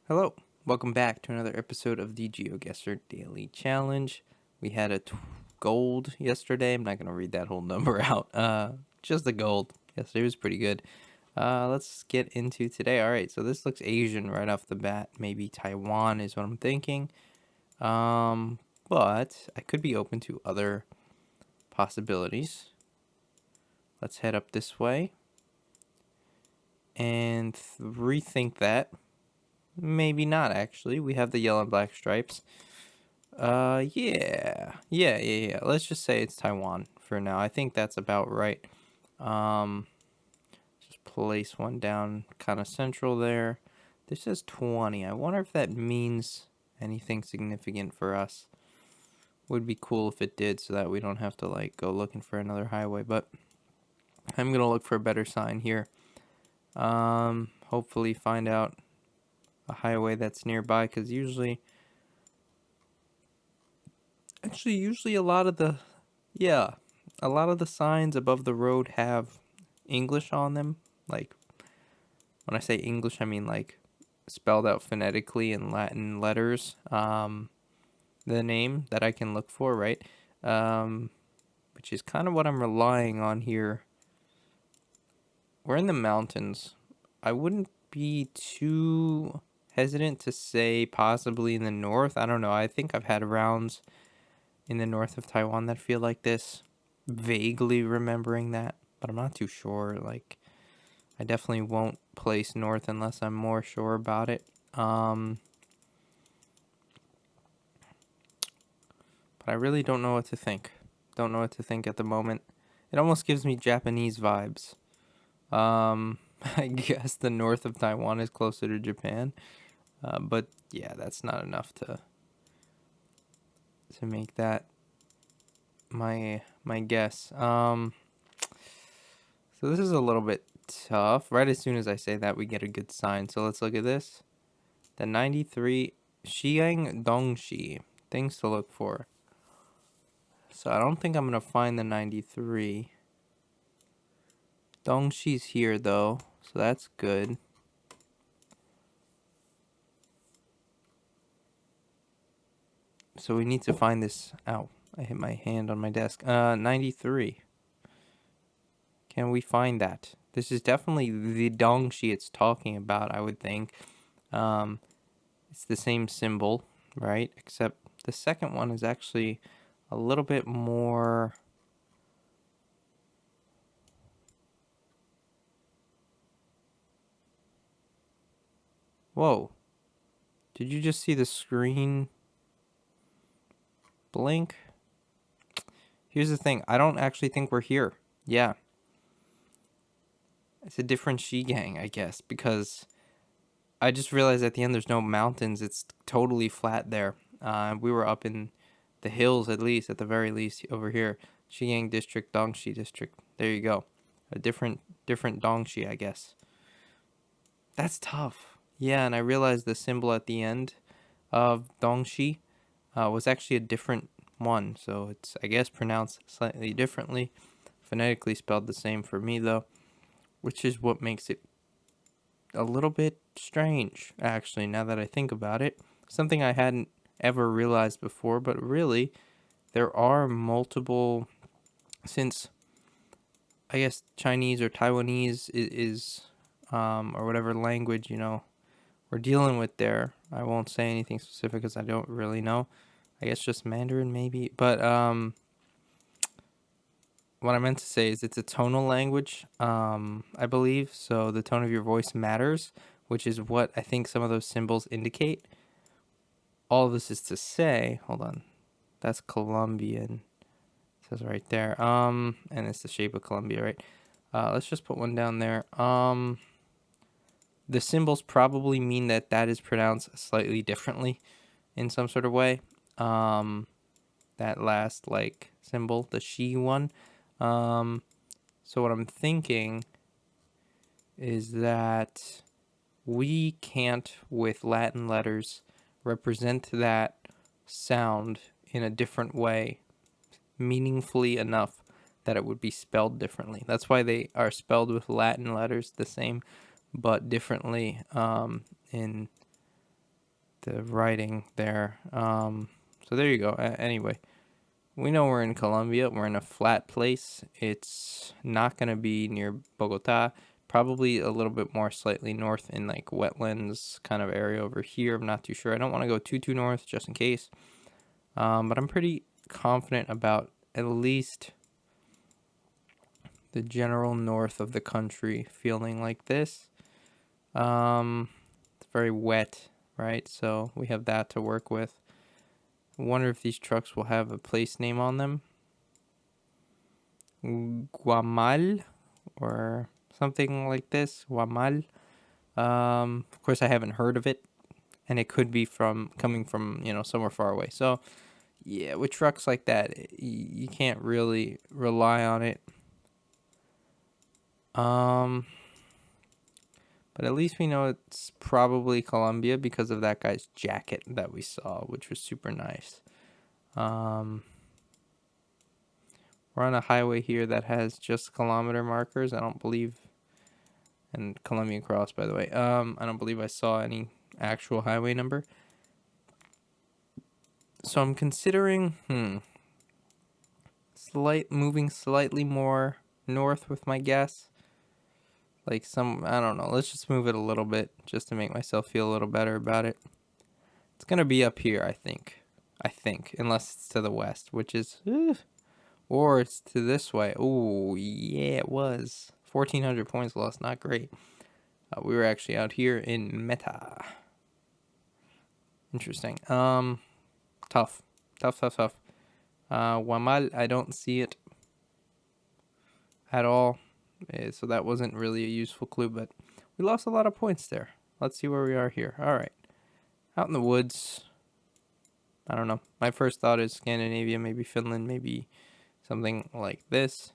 Hello, welcome back to another episode of the Geoguessr Daily Challenge. We had a gold yesterday. I'm not going to read that whole number out. Just the gold. Yesterday was pretty good. Let's get into today. All right, so this looks Asian right off the bat. Maybe Taiwan is what I'm thinking. But I could be open to other possibilities. Let's head up this way and rethink that. Maybe not, actually. We have the yellow and black stripes. Yeah. Let's just say it's Taiwan for now. I think that's about right. Um, just place one down kind of central there. This says 20. I wonder if that means anything significant for us. Would be cool if it did, so that we don't have to like go looking for another highway. But I'm gonna look for a better sign here. Hopefully find out a highway that's nearby, because usually a lot of the signs above the road have English on them. Like, when I say English, I mean like spelled out phonetically in Latin letters. The name that I can look for, right? Which is kind of what I'm relying on here. We're in the mountains. I wouldn't be too hesitant to say possibly in the north. I don't know. I think I've had rounds in the north of Taiwan that feel like this. Vaguely remembering that, but I'm not too sure. Like, I definitely won't place north unless I'm more sure about it. But I really don't know what to think. Don't know what to think at the moment. It almost gives me Japanese vibes. I guess the north of Taiwan is closer to Japan. But yeah, that's not enough to make that my guess. So this is a little bit tough. Right as soon as I say that, we get a good sign. So let's look at this. The 93 Xiang Dongxi. Things to look for. So I don't think I'm going to find the 93. Dongxi's here, though. So that's good. So we need to find this. Ow. I hit my hand on my desk. 93. Can we find that? This is definitely the Dongxi it's talking about, I would think. It's the same symbol, right? Except the second one is actually a little bit more. Whoa. Did you just see the screen blink? Here's the thing. I don't actually think we're here. Yeah. It's a different Gang, I guess, because I just realized at the end there's no mountains. It's totally flat there. We were up in the hills, at the very least, over here. Gang District, Dongxi District. There you go. A different Dongxi, I guess. That's tough. Yeah, and I realized the symbol at the end of Dongxi was actually a different one. So it's, I guess, pronounced slightly differently. Phonetically spelled the same for me, though, which is what makes it a little bit strange, actually, now that I think about it. Something I hadn't ever realized before, but really, there are multiple, since I guess Chinese or Taiwanese is or whatever language, we're dealing with there. I won't say anything specific because I don't really know. I guess just Mandarin maybe. But what I meant to say is it's a tonal language, I believe. So the tone of your voice matters, which is what I think some of those symbols indicate. All this is to say, hold on, that's Colombian. It says right there. And it's the shape of Colombia, right? Let's just put one down there. The symbols probably mean that is pronounced slightly differently in some sort of way. That last like symbol, the she one. So what I'm thinking is that we can't, with Latin letters, represent that sound in a different way, meaningfully enough that it would be spelled differently. That's why they are spelled with Latin letters the same, but differently in the writing there. So there you go. Anyway, we know we're in Colombia. We're in a flat place. It's not going to be near Bogota. Probably a little bit more slightly north in like wetlands kind of area over here. I'm not too sure. I don't want to go too north just in case. But I'm pretty confident about at least the general north of the country feeling like this. It's very wet, right? So we have that to work with. I wonder if these trucks will have a place name on them. Guamal or something like this. Guamal. Of course, I haven't heard of it, and it could be coming from somewhere far away. So yeah, with trucks like that, you can't really rely on it. But at least we know it's probably Colombia because of that guy's jacket that we saw, which was super nice. We're on a highway here that has just kilometer markers. I don't believe, and Colombian Cross, by the way. I don't believe I saw any actual highway number. So I'm considering, moving slightly more north with my guess. Like I don't know. Let's just move it a little bit just to make myself feel a little better about it. It's gonna be up here, I think. Unless it's to the west, which is, or it's to this way. Oh, yeah, it was 1,400 points lost. Not great. We were actually out here in Meta. Interesting. Tough. Guamal, I don't see it at all. So that wasn't really a useful clue, but we lost a lot of points there. Let's see where we are here. All right. Out in the woods. I don't know. My first thought is Scandinavia, maybe Finland, maybe something like this.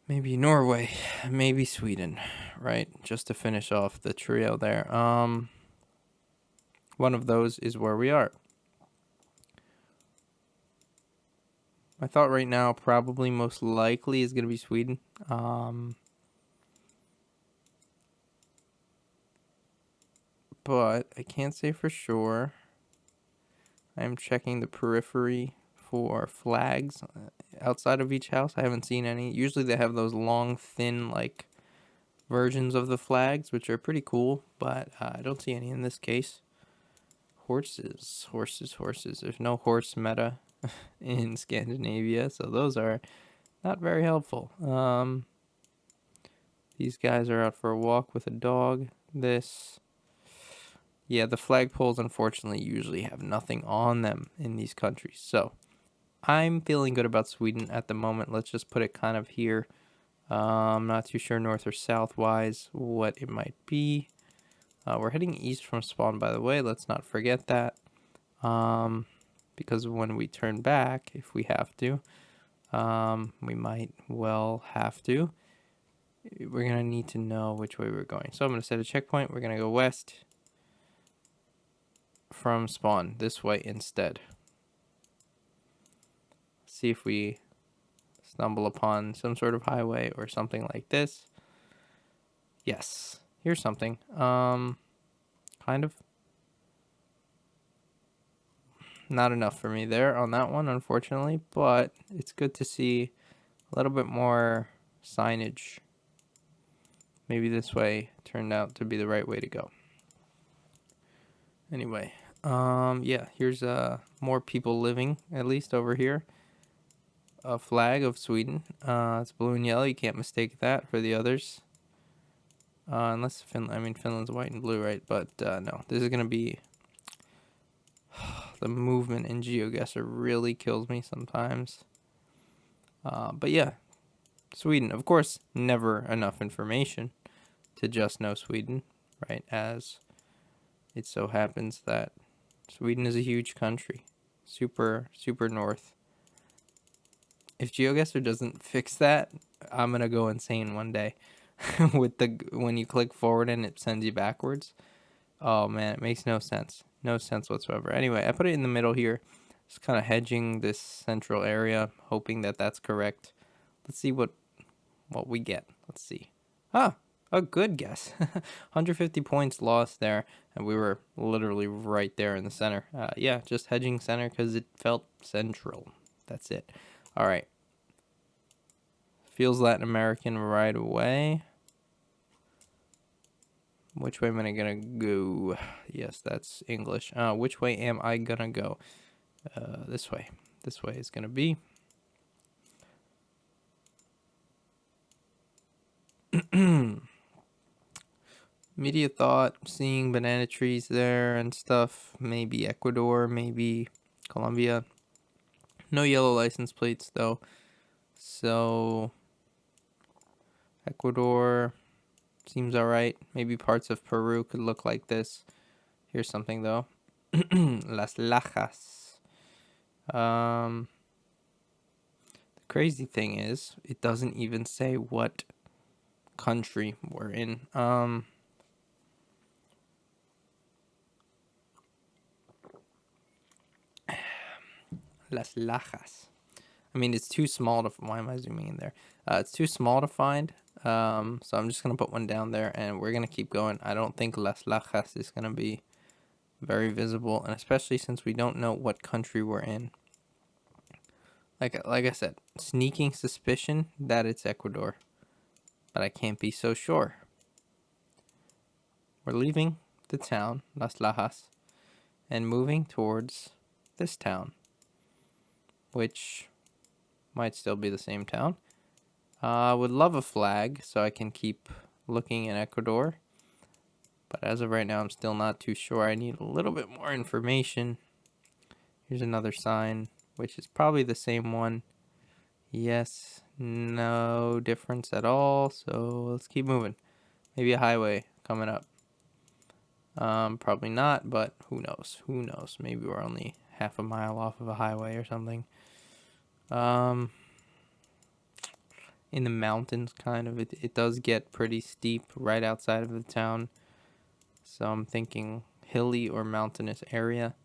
Maybe Norway, maybe Sweden, right? Just to finish off the trio there. One of those is where we are. My thought right now, probably most likely, is going to be Sweden. But I can't say for sure. I'm checking the periphery for flags outside of each house. I haven't seen any. Usually they have those long, thin, like, versions of the flags, which are pretty cool, but I don't see any in this case. Horses. There's no horse meta in Scandinavia, so those are not very helpful. These guys are out for a walk with a dog. Yeah, the flagpoles unfortunately usually have nothing on them in these countries. So I'm feeling good about Sweden at the moment. Let's just put it kind of here. I'm not too sure north or south wise what it might be. We're heading east from spawn, by the way. Let's not forget that. Because when we turn back, if we have to, we might well have to. We're going to need to know which way we're going. So I'm going to set a checkpoint. We're going to go west from spawn this way instead. See if we stumble upon some sort of highway or something like this. Yes, here's something. Kind of. Not enough for me there on that one, unfortunately, but it's good to see a little bit more signage. Maybe this way turned out to be the right way to go. Anyway, yeah, here's more people living, at least over here. A flag of Sweden. It's blue and yellow. You can't mistake that for the others. Unless Finland's white and blue, right? But no, this is gonna be the movement in Geoguessr really kills me sometimes. But yeah, Sweden. Of course, never enough information to just know Sweden, right? As it so happens that Sweden is a huge country, super north. If Geoguessr doesn't fix that, I'm gonna go insane one day. With when you click forward and it sends you backwards. Oh man, it makes no sense. No sense whatsoever. Anyway, I put it in the middle here. Just kind of hedging this central area, hoping that that's correct. Let's see what we get. Let's see. Ah, A good guess. 150 points lost there, and we were literally right there in the center. Yeah, just hedging center because it felt central. That's it. All right. Feels Latin American right away. Which way am I gonna go? Yes, that's English. Which way am I gonna go? This way. This way is gonna be. Immediate thought, seeing banana trees there and stuff. Maybe Ecuador, maybe Colombia. No yellow license plates though. So Ecuador seems alright. Maybe parts of Peru could look like this. Here's something though. Las Lajas. The crazy thing is, it doesn't even say what country we're in. Las Lajas. I mean, it's too small to. Why am I zooming in there? It's too small to find. So I'm just gonna put one down there, and we're gonna keep going. I don't think Las Lajas is gonna be very visible, and especially since we don't know what country we're in. Like I said, sneaking suspicion that it's Ecuador, but I can't be so sure. We're leaving the town, Las Lajas, and moving towards this town, which might still be the same town. I would love a flag so I can keep looking in Ecuador. But as of right now, I'm still not too sure. I need a little bit more information. Here's another sign, which is probably the same one. Yes, no difference at all. So let's keep moving. Maybe a highway coming up. Probably not, but who knows? Who knows? Maybe we're only half a mile off of a highway or something. In the mountains, kind of. It does get pretty steep right outside of the town. So I'm thinking hilly or mountainous area.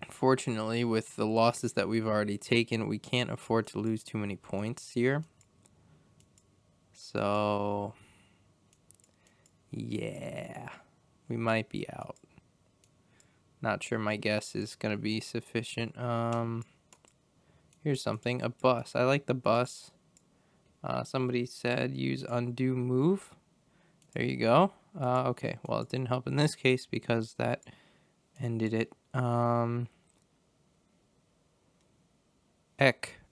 Fortunately, with the losses that we've already taken, we can't afford to lose too many points here. So, yeah, we might be out. Not sure my guess is going to be sufficient. Here's something, a bus. I like the bus. Somebody said use undo move. There you go. Okay, well, it didn't help in this case because that ended it.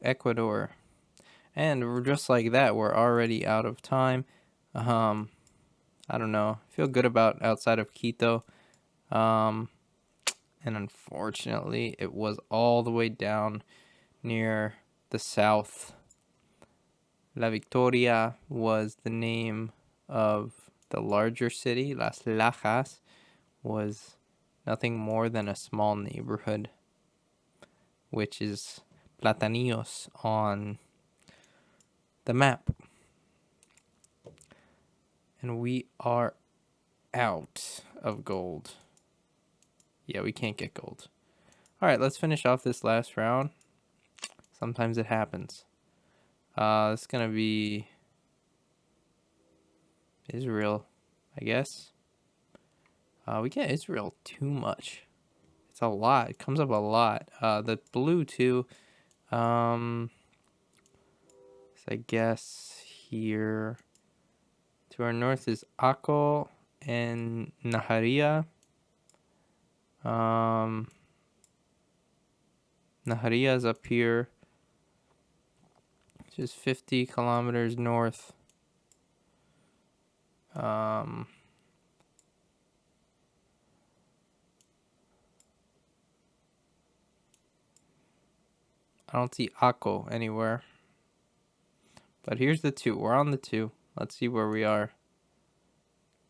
Ecuador. And we're just like that, we're already out of time. I don't know. I feel good about outside of Quito. And unfortunately, it was all the way down near the south. La Victoria was the name of the larger city. Las Lajas was nothing more than a small neighborhood, which is Platanillos on the map. And we are out of gold. Yeah, we can't get gold. All right, let's finish off this last round. Sometimes it happens. It's going to be Israel, I guess. We get Israel too much. It's a lot. It comes up a lot. The blue, too. So I guess here to our north is Akko and Naharia. Naharia is up here, just 50 kilometers north. I don't see Akko anywhere. But here's the 2. We're on the 2. Let's see where we are.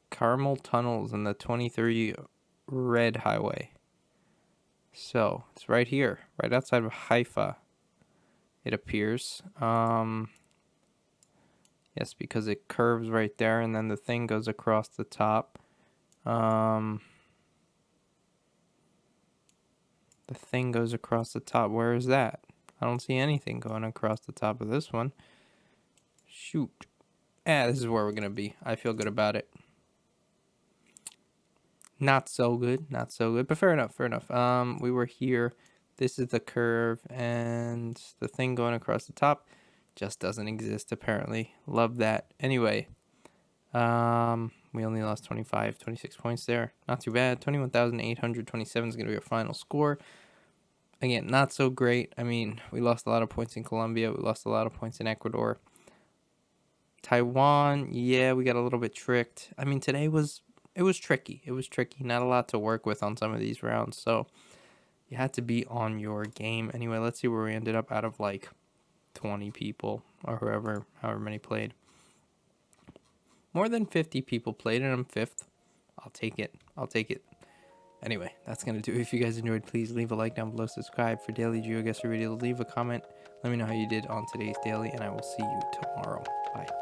Carmel Tunnels and the 23 Red Highway. So it's right here, right outside of Haifa, it appears. Yes, because it curves right there and then the thing goes across the top. The thing goes across the top. Where is that? I don't see anything going across the top of this one. Shoot. This is where we're going to be. I feel good about it. Not so good. Not so good. But fair enough. Fair enough. We were here. This is the curve. And the thing going across the top just doesn't exist, apparently. Love that. Anyway. We only lost 26 points there. Not too bad. 21,827 is going to be our final score. Again, not so great. I mean, we lost a lot of points in Colombia. We lost a lot of points in Ecuador. Taiwan, yeah, we got a little bit tricked. I mean, today was tricky. It was tricky. Not a lot to work with on some of these rounds. So you had to be on your game. Anyway, let's see where we ended up out of like 20 people or however many played. More than 50 people played, and I'm 5th. I'll take it. I'll take it. Anyway, that's going to do it. If you guys enjoyed, please leave a like down below, subscribe for daily Geoguessr videos, leave a comment, let me know how you did on today's daily, and I will see you tomorrow. Bye.